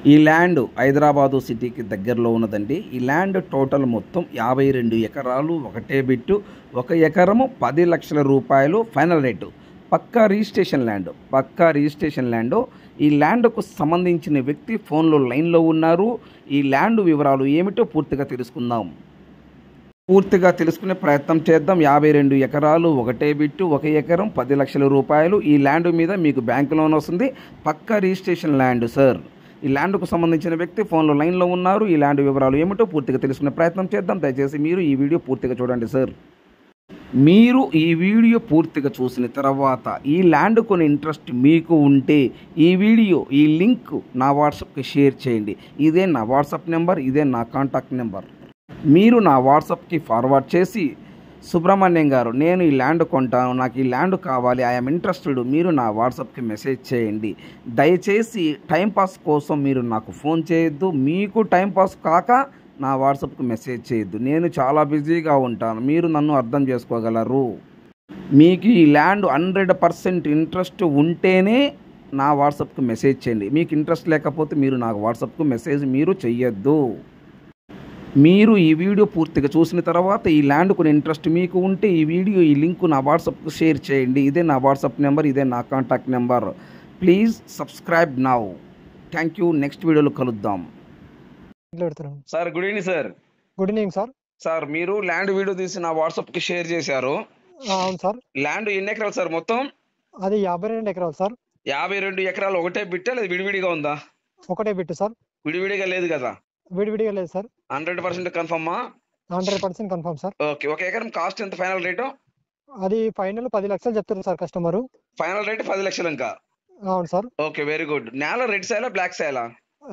ఈ ల్యాండ్ హైదరాబాదు సిటీకి దగ్గరలో ఉన్నదండి. ఈ ల్యాండ్ టోటల్ మొత్తం 52 ఎకరాలు, ఒకటే బిట్టు. 1 ఎకరము 10 లక్షల రూపాయలు ఫైనల్ రేటు. పక్కా రిజిస్ట్రేషన్ ల్యాండ్. ఈ ల్యాండ్కు సంబంధించిన వ్యక్తి ఫోన్లో లైన్లో ఉన్నారు. ఈ ల్యాండ్ వివరాలు ఏమిటో పూర్తిగా తెలుసుకునే ప్రయత్నం చేద్దాం. 52 ఎకరాలు, ఒకటే బిట్టు. 1 ఎకరం 10 లక్షల రూపాయలు. ఈ ల్యాండ్ మీద మీకు బ్యాంక్ లోన్ వస్తుంది. పక్కా రిజిస్ట్రేషన్ ల్యాండ్ సార్. ఈ ల్యాండ్కు సంబంధించిన వ్యక్తి ఫోన్లో లైన్లో ఉన్నారు. ఈ ల్యాండ్ వివరాలు ఏమిటో పూర్తిగా తెలుసుకునే ప్రయత్నం చేద్దాం. దయచేసి మీరు ఈ వీడియో పూర్తిగా చూడండి సార్. మీరు ఈ వీడియో పూర్తిగా చూసిన తర్వాత ఈ ల్యాండ్ కొని ఇంట్రెస్ట్ మీకు ఉంటే ఈ లింక్ నా వాట్సాప్కి షేర్ చేయండి. ఇదే నా వాట్సాప్ నెంబర్, ఇదే నా కాంటాక్ట్ నెంబర్. మీరు నా వాట్సాప్కి ఫార్వర్డ్ చేసి, సుబ్రహ్మణ్యం గారు నేను ఈ ల్యాండ్ కొంటాను, నాకు ఈ ల్యాండ్ కావాలి, ఐఎమ్ ఇంట్రెస్టెడ్, మీరు నా వాట్సాప్కి మెసేజ్ చేయండి. దయచేసి టైంపాస్ కోసం మీరు నాకు ఫోన్ చేయొద్దు. మీకు టైంపాస్ కాక నా వాట్సాప్కి మెసేజ్ చేయొద్దు. నేను చాలా బిజీగా ఉంటాను, మీరు నన్ను అర్థం చేసుకోగలరు. మీకు ఈ ల్యాండ్ 100% ఇంట్రెస్ట్ ఉంటేనే నా వాట్సాప్కి మెసేజ్ చేయండి. మీకు ఇంట్రెస్ట్ లేకపోతే మీరు నాకు వాట్సాప్కి మెసేజ్ మీరు చెయ్యొద్దు. మీరు ఈ వీడియో పూర్తిగా చూసిన తర్వాత ఈ ల్యాండ్ కొన్ని ఇంట్రెస్ట్ మీకు ఉంటే ఈ లింక్ నా వాట్సాప్కి షేర్ చేయండి. ఇదే నా వాట్సాప్ నెంబర్, ఇదే నా contact number. Please subscribe now. Thank you. Next వీడియోలో కలుద్దాం. Sir good evening sir. Good evening sir. Sir మీరు ల్యాండ్ వీడియో తీసి నా వాట్సాప్కి షేర్ చేశారు. అవును సార్. ల్యాండ్ ఎన్ని ఎకరాలు సార్ మొత్తం? అది 52 ఎకరాలు సార్. 52 ఎకరాలు ఒకటే బిట్టా లేదా విడివిడిగా ఉందా? ఒకటే బిట్టు సార్. విడివిడిగా లేదు కదా? విడివిడిగా లేదు సార్. 100% కన్ఫర్మా? 100% confirm sir. ఓకే. 1 ఎకరం కాస్ట్ ఎంత ఫైనల్ రేటు? అది ఫైనల్ 10 లక్షలు చెప్తారు సార్ కస్టమరు. ఫైనల్ రేట్ 10 లక్షలు ఇంకా? అవును సార్. Okay, very good. నేల రెడ్ సాయిలా బ్లాక్ సాయిలా?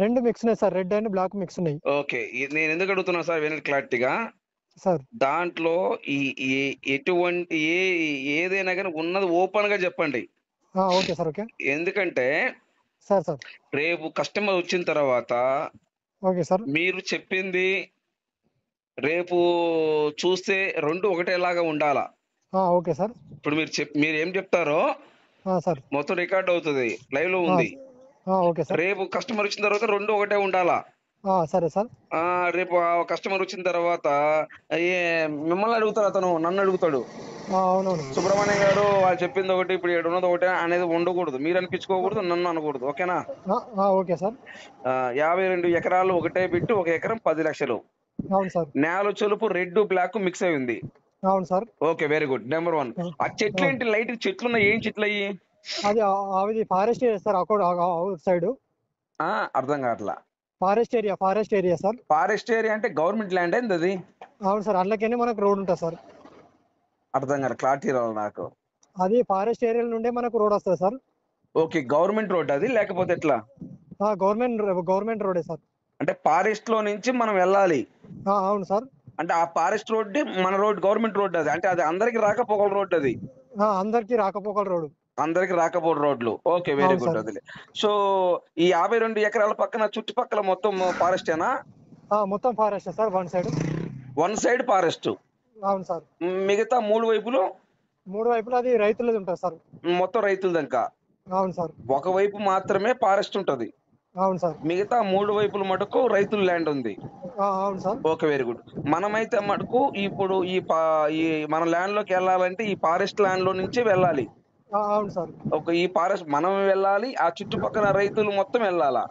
రెండు మిక్స్ ఉన్నాయి sir, red and black mix ఉన్నాయి. ఓకే, నేను ఎందుకు అడుగుతున్నా సార్ వినండి క్లారిటీగా. సార్ దాంట్లో ఎటువంటి ఏదైనా కానీ ఉన్నది ఓపెన్ గా చెప్పండి. Okay sir. ఓకే ఎందుకంటే సార్ రేపు కస్టమర్ వచ్చిన తర్వాత ఓకే సార్. మీరు చెప్పింది రేపు చూస్తే రెండు ఒకటేలాగా ఉండాలా. Okay sir. ఇప్పుడు మీరు ఏం చెప్తారో సార్ మొత్తం రికార్డ్ అవుతుంది, లైవ్ లో ఉంది. Okay sir. రేపు కస్టమర్ వచ్చిన తర్వాత రెండు ఒకటే ఉండాలా. సరే సార్. రేపు కస్టమర్ వచ్చిన తర్వాత మిమ్మల్ని అడుగుతాడు, అతను నన్ను అడుగుతాడు. అవునవును. సుబ్రహ్మణ్యం గారు వాళ్ళు చెప్పింది ఒకటి, ఇప్పుడు 7 ఉన్నది ఒకటే అనేది ఉండకూడదు. మీరు అనిపించుకోకూడదు, నన్ను అనకూడదు. ఓకేనా? Okay sir. 52 ఎకరాలు ఒకటే బిట్టు. 1 ఎకరం 10 లక్షలు. అవును సార్. నేల చెలుపు రెడ్ బ్లాక్ మిక్స్ అయి ఉంది. అవును sir. Okay, very good. Number 1. ఆ చెట్లు ఏంటి? లైట్ చెట్లు ఉన్నాయి. ఏం చెట్లు అయ్యి? అది forest area sir. Out side. అర్థం కావట్లా. Forest area sir. Forest area అంటే గవర్నమెంట్ ల్యాండ్ అయింది అది? అవును సార్. అందులోనే మనకు రోడ్ ఉంటుంది సార్. అర్థం కాదు, క్లారిటీ రావాలి నాకు. అది ఫారెస్ట్ ఏరియా నుండే మనకు రోడ్ వస్తుంది సార్. ఓకే, గవర్నమెంట్ రోడ్ అది లేకపోతే ఎట్లా? గవర్నమెంట్ రోడే సార్. అంటే ఫారెస్ట్ లో నుంచి మనం వెళ్ళాలి? అవును సార్. అంటే ఆ ఫారెస్ట్ రోడ్ మన రోడ్, గవర్నమెంట్ రోడ్ అది. అంటే అది అందరికి రాకపోకల రోడ్ అది? అందరికి రాకపోకల రోడ్. అందరికి రాకపోకల రోడ్లు. Okay, very good. అది సో ఈ 52 ఎకరాల పక్కన చుట్టుపక్కల మొత్తం ఫారెస్టేనా? మొత్తం forest sir. One side forest. అవును సార్. మిగతా 3 వైపులు? 3 వైపులు అది రైతులది ఉంటుంది సార్. మొత్తం రైతులదంకా? అవును సార్. ఒకవైపు మాత్రమే ఫారెస్ట్ ఉంటది. అవును సార్. మిగతా 3 వైపుల మటుకు రైతుల ల్యాండ్ ఉంది. అవును సార్. Okay, very good. మనమైతే మటుకు ఇప్పుడు ఈ మన ల్యాండ్ లోకి వెళ్ళాలంటే ఈ ఫారెస్ట్ ల్యాండ్ లో నుంచి వెళ్ళాలి. అవును సార్. ఈ ఫారెస్ట్ మనం వెళ్ళాలి, ఆ చుట్టుపక్కల రైతులు మొత్తం వెళ్ళాలా?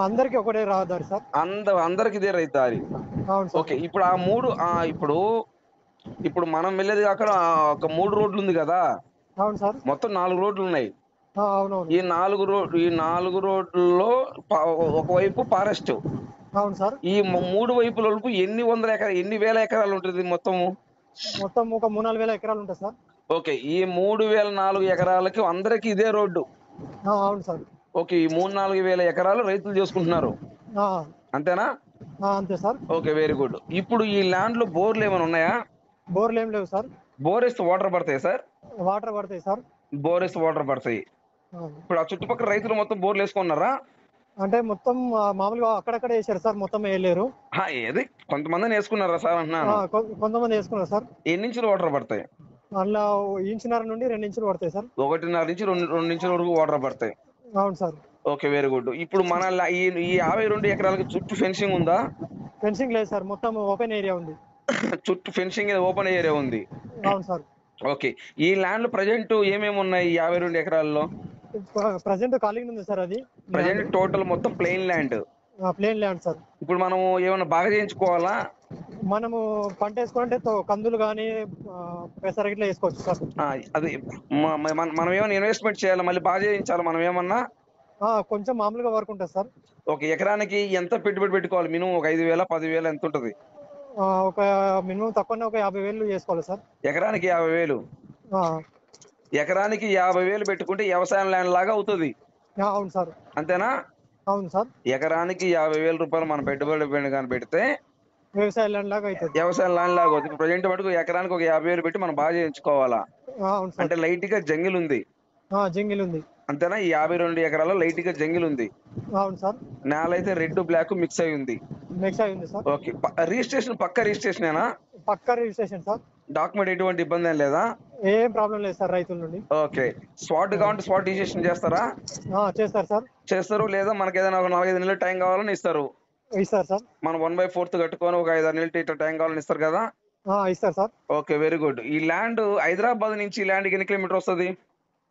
అందరికి ఒకటే రహదారి సార్. అందరికి ఇదే రైతారి. అవును సార్. ఓకే, ఇప్పుడు ఆ 3 ఇప్పుడు మనం వెళ్ళేది కాక ఒక 3 రోడ్లు ఉంది కదా? అవును సార్. మొత్తం 4 రోడ్లు ఉన్నాయి. అవునవును. ఈ 4 రోడ్లలో ఒకవైపు ఫారెస్ట్. అవును సార్. ఈ 3 వైపుల వరకు ఎన్ని వేల ఎకరాలు ఉంటుంది మొత్తం ఒక 3-4 వేల ఎకరాలు ఉంటాయి సార్. ఓకే, ఈ 3,004 ఎకరాలకి అందరికి ఇదే రోడ్డు? అవును సార్. ఓకే, ఈ 3-4 వేల ఎకరాలు రైతులు చేసుకుంటున్నారు, అంతేనా? అంతే సార్. Okay, very good. ఇప్పుడు ఈ ల్యాండ్ లో బోర్లు ఏమైనా ఉన్నాయా? బోర్లు ఏం లేవు సార్. బోర్ వేస్తే వాటర్ పడతాయి సార్? వాటర్ పడతాయి సార్. బోర్ వేస్తే వాటర్ పడతాయి. ఇప్పుడు ఆ చుట్టుపక్కల రైతులు మొత్తం బోర్లు వేసుకున్నారా? అంటే మొత్తం మామూలుగా అక్కడక్కడ వేసారు సార్, మొత్తం వేయలేరు. ఏది కొంతమంది వేసుకున్నారా సార్ అంటున్నాను? కొంతమంది వేసుకున్నారు సార్. ఎన్ని ఇంచులు వాటర్ పడతాయి? అందులో 1.5 నుండి 2 ఇంచులు పడతాయి సార్. 1.5 నుంచి 2 ఇంచుల వరకు వాటర్ పడతాయి. అవును సార్. Okay, very good. ఇప్పుడు మన ఈ 52 ఎకరాలకి చుట్టూ ఫెన్సింగ్ ఉందా? ఫెన్సింగ్ లేదు సార్, మొత్తం ఓపెన్ ఏరియా ఉంది. చుట్టూ ఫెన్సింగ్ ఓపెన్ ఏరియా ఉంది. అవును సార్. ఓకే. ఈ ల్యాండ్ ప్రజెంట్ ఏమేమి ఉన్నాయి ఈ 52 ఎకరాల్లో? ప్రజెంట్ ఖాళీగా ఉంది సార్ అది ల్యాండ్. ప్రజెంట్ టోటల్ మొత్తం plain land. Plain land sir. ఇప్పుడు మనం ఏమన్నా బాగా చేయించుకోవాలా? మనము పంట వేసుకుంటే కందులు కానీ పెసర గిట్ల వేసుకోవచ్చు సార్. అది మనం ఏమైనా ఇన్వెస్ట్మెంట్ చేయాలా, మళ్ళీ బాగా చేయించాలా మనం ఏమన్నా? కొంచెం మామూలుగా వర్క్ ఉంటుంది సార్. ఒక ఎకరానికి ఎంత పెట్టుబడి పెట్టుకోవాలి? మినిమం ఒక 5,000 10,000 ఎంత ఉంటుంది? ఒక మినిమం తక్కువనే ఒక 50,000 చేసుకోవాలి సార్. ఎకరానికి 50,000. ఆ, ఎకరానికి 50,000 పెట్టుకుంటే వ్యవసాయం ల్యాండ్ లాగా అవుతుంది. అవును సార్. అంతేనా? అవును సార్. ఎకరానికి 50,000 రూపాయలు మనం పెట్టుబడి కానీ పెడితే వ్యవసాయ ల్యాండ్ లాగా అవుతుంది. వ్యవసాయం ల్యాండ్ లాగా అవుతుంది. ఇప్పుడు ప్రజెంట్ మటుకు ఎకరానికి ఒక 50,000 పెట్టి మనం బాగా చేయించుకోవాలా? అవును సార్. అంటే లైట్ గా జంగిల్ ఉంది. జింగిల్ ఉంది. అంతేనా? ఈ 52 ఎకరాల్లో లైట్ గా జంగిల్ ఉంది. అవును సార్. నేల అయితే రెడ్ బ్లాక్ మిక్స్ అయి ఉంది. మిక్స్ అయి ఉంది సార్. ఓకే. రిజిస్ట్రేషన్ పక్క రిజిస్ట్రేషనేనా? పక్కా రిజిస్ట్రేషన్ సార్. డాక్యుమెంట్ ఎటువంటి ఇబ్బంది ఏం లేదా? ఏం ప్రాబ్లం లేదు సార్ రైతుల నుండి. ఓకే. స్పాట్ కావాలంటే స్పాట్ రిజిస్ట్రేషన్ చేస్తారా? చేస్తారు సార్. చేస్తారు. లేదా మనకి ఏదైనా ఒక 4-5 నెలలు టైం కావాలని ఇస్తారు. ఇస్తారు సార్. మనం 1/4 కట్టుకొని ఒక 5-6 నెలలు ఇట్లా టైం కావాలని ఇస్తారు కదా? ఇస్తారు సార్. Okay, very good. ఈ ల్యాండ్ హైదరాబాద్ నుంచి ఈ ల్యాండ్కి ఎన్ని కిలోమీటర్ వస్తుంది?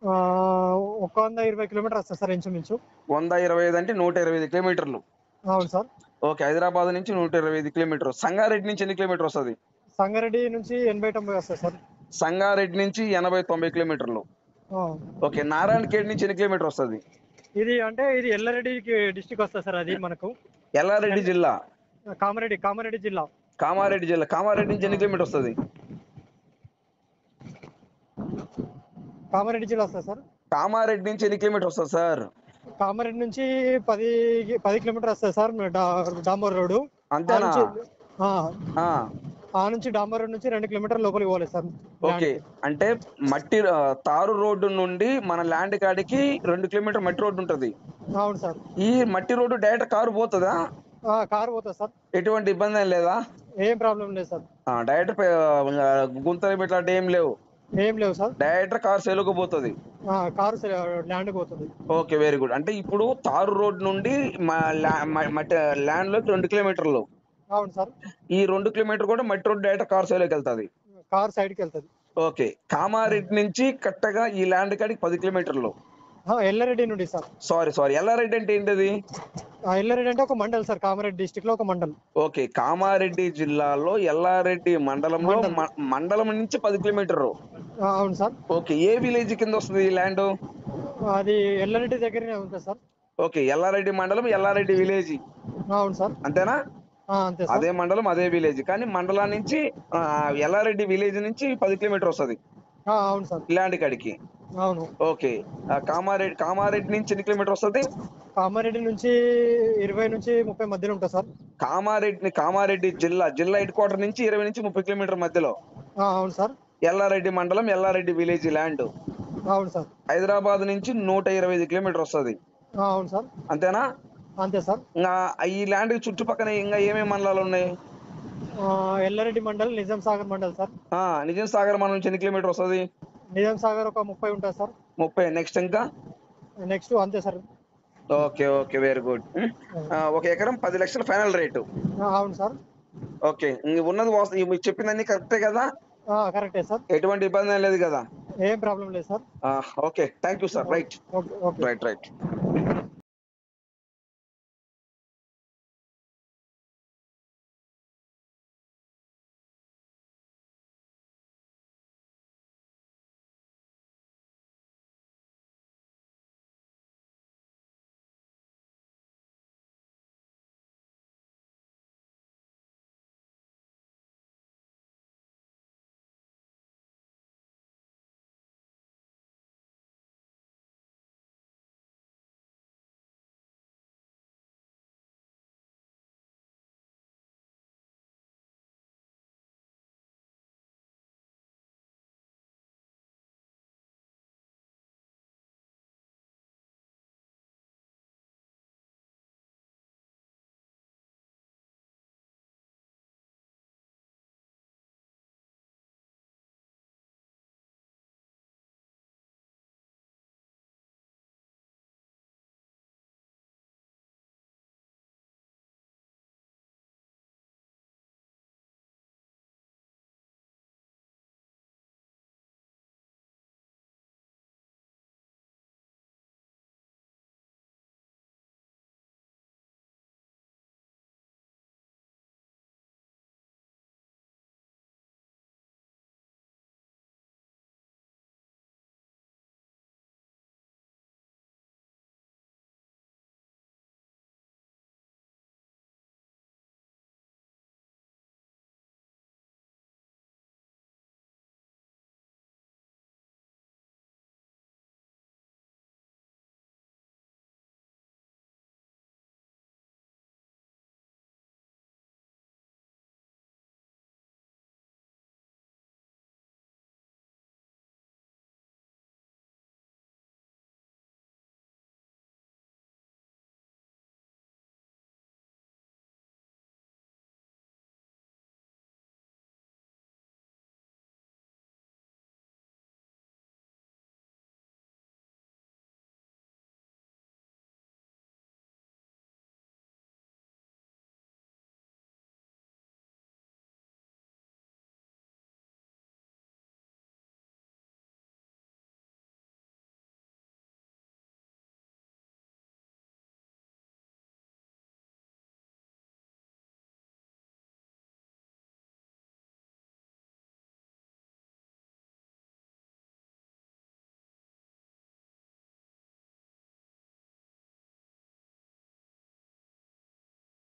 120 కిలోమీటర్ వస్తుంది సార్ ఇంచుమించు. 125 అంటే 125 కిలోమీటర్లు. అవును సార్. ఓకే. హైదరాబాద్ నుంచి 125 కిలోమీటర్. సంగారెడ్డి నుంచి ఎన్ని కిలోమీటర్ వస్తుంది? సంగారెడ్డి నుంచి 80-90 వస్తుంది సార్. సంగారెడ్డి నుంచి 80-90 కిలోమీటర్లు. ఆ, ఓకే. నారాయణఖేడ్ నుంచి ఎన్ని కిలోమీటర్ వస్తుంది? ఇది ఎల్లారెడ్డి డిస్టిక్ వస్తుంది సార్. అది మనకు ఎల్లారెడ్డి జిల్లా. కామారెడ్డి జిల్లా. కామారెడ్డి జిల్లా. కామారెడ్డి నుంచి ఎన్ని కిలోమీటర్ వస్తుంది? కామారెడ్డి జిల్లా వస్తుంది సార్. కామారెడ్డి నుంచి ఎన్ని కిలోమీటర్ వస్తుంది సార్? కామారెడ్డి నుంచి 10 కిలోమీటర్ వస్తుంది సార్. డాంబర్ రోడ్డు. అంతేనా? ఆ నుంచి డాంబర్ రోడ్ నుంచి 2 కిలోమీటర్ లోపలికి పోలేదు సార్. ఓకే. అంటే మట్టి తారు రోడ్డు నుండి మన ల్యాండ్ కాడికి 2 కిలోమీటర్ మట్టి రోడ్డు ఉంటది. అవును సార్. ఈ మట్టి రోడ్డు డైరెక్ట్ కారు పోతుందా? కారు పోతుంది సార్. ఎటువంటి ఇబ్బంది ఏం లేదా? ఏం ప్రాబ్లం లేదు సార్. డైరెక్ట్ గుంతలు ఇట్లాంటి ఏం లేవు? ఏం లేవు సార్. డైరెక్ట్ కారు సేలుకు పోతుంది. కారు ల్యాండ్ పోతుంది. Okay, very good. అంటే ఇప్పుడు తారు రోడ్ నుండి ల్యాండ్ లోకి 2 కిలోమీటర్లు. అవును సార్. ఈ 2 కిలోమీటర్ కూడా మట్టి రోడ్ డైరెక్ట్ కార్ సేలోకి వెళ్తుంది. కార్ సైడ్ కి వెళ్తుంది. ఓకే. కామారెడ్డి నుంచి కరెక్ట్గా ఈ ల్యాండ్ కాడికి 10 కిలోమీటర్లు. ఎల్లారెడ్డి నుండి సార్. సారీ, ఎల్లారెడ్డి అంటే ఏంటది? ఎల్లారెడ్డి అంటే ఒక మండల్ సార్. కామారెడ్డి డిస్టిక్ లో ఒక మండల్. ఓకే. కామారెడ్డి జిల్లాలో ఎల్లారెడ్డి మండలంలో మండలం నుంచి 10 కిలోమీటర్లు. అవును సార్. ఓకే. ఏ విలేజ్ కింద వస్తుంది ఈ ల్యాండ్? అది ఎల్లారెడ్డి దగ్గరనే ఉంటుంది సార్. ఓకే. ఎల్లారెడ్డి మండలం, ఎల్లారెడ్డి విలేజ్. అవును సార్. అంతేనా? అంతే సార్. అదే మండలం, అదే విలేజ్. కానీ మండలం నుంచి ఎల్లారెడ్డి విలేజ్ నుంచి 10 కిలోమీటర్ వస్తుంది అవును సార్. ల్యాండ్ కాడికి. అవును. ఓకే. కామారెడ్డి నుంచి ఎన్ని కిలోమీటర్ వస్తుంది? కామారెడ్డి నుంచి 20 నుంచి 30 మధ్యలో ఉంటుంది సార్. కామారెడ్డి జిల్లా హెడ్ క్వార్టర్ నుంచి 20 నుంచి 30 కిలోమీటర్ మధ్యలో. అవును సార్. ఎల్లారెడ్డి మండలం, ఎల్లారెడ్డి విలేజ్ ల్యాండ్. అవును సార్. హైదరాబాద్ నుంచి 125 కిలోమీటర్ వస్తుంది. అవును సార్. అంతేనా? అంతే సార్. ఇంకా ఈ ల్యాండ్ చుట్టుపక్కన ఇంకా ఏమేమి మండలాలు ఉన్నాయి? ఎల్లారెడ్డి మండల్, నిజాం సాగర్ మండల్ సార్. నిజాం సాగర్ మండలం నుంచి ఎన్ని కిలోమీటర్ వస్తుంది? నిజాం సాగర్ ఒక 30 ఉంటుంది సార్. 30. నెక్స్ట్ ఇంకా నెక్స్ట్ అంతే సార్. Okay, very good. ఒక ఎకరం 10 లక్షల ఫైనల్ రేటు. అవును సార్. ఓకే. ఉన్నది మీరు చెప్పిందన్నీ కరెక్టే కదా? కరెక్టే సార్. ఎటువంటి ఇబ్బంది ఏం లేదు కదా? ఏం ప్రాబ్లం లేదు sir. Okay, thank you sir. Right. Okay. Right.